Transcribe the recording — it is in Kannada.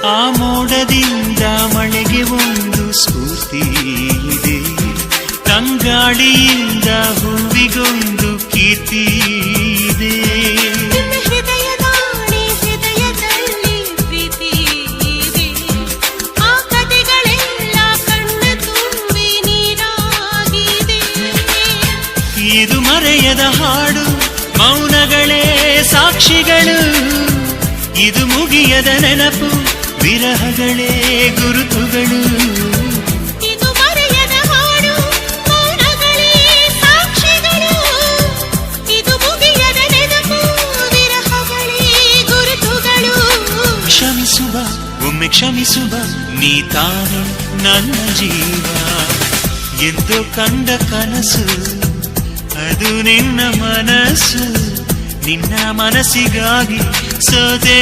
ಆ ಮೋಡದಿಂದ ಮಳೆಗೆ ಒಂದು ಸ್ಫೂರ್ತಿ ಇದೆ, ತಂಗಾಳಿಯಿಂದ ಹೂವಿಗೊಂದು ಕೀರ್ತಿ ಇದೆ. ಹೃದಯದಲ್ಲಿ ಪ್ರೀತಿ ಇದೆ, ಆ ಕಥೆಗಳೆಲ್ಲ ಕಣ್ಣ ತುಂಬಿ ನೀರಾಗಿದೆ. ಇದು ಮರೆಯದ ಹಾಡು, ಮೌನಗಳೇ ಸಾಕ್ಷಿಗಳು. ಇದು ಮುಗಿಯದ ನೆನಪು, ವಿರಹಗಳೇ ಗುರುತುಗಳು. ಇದು ಮರೆಯದ ಹಾಡು, ಮೌನಗಳೇ ಸಾಕ್ಷಿಗಳು. ಇದು ಮುಗಿಯದ ನೆನಪು, ವಿರಹಗಳೇ ಗುರುತುಗಳು. ಕ್ಷಮಿಸುವ, ಒಮ್ಮೆ ಕ್ಷಮಿಸುವ, ನೀ ತಾನೆ ನನ್ನ ಜೀವ. ಎಂದು ಕಂಡ ಕನಸು ಅದು ನಿನ್ನ ಮನಸ್ಸು, ನಿನ್ನ ಮನಸ್ಸಿಗಾಗಿ ಸೋದೆ.